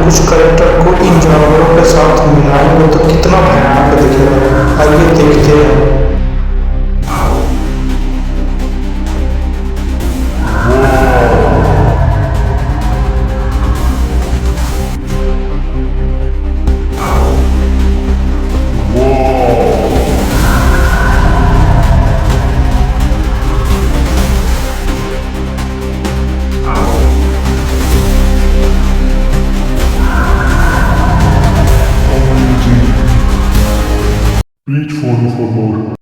कुछ कैरेक्टर को इन जानवरों के साथ मिलाएंगे तो कितना भयानक दिखेगा, आइए देखते हैं। Please follow for more.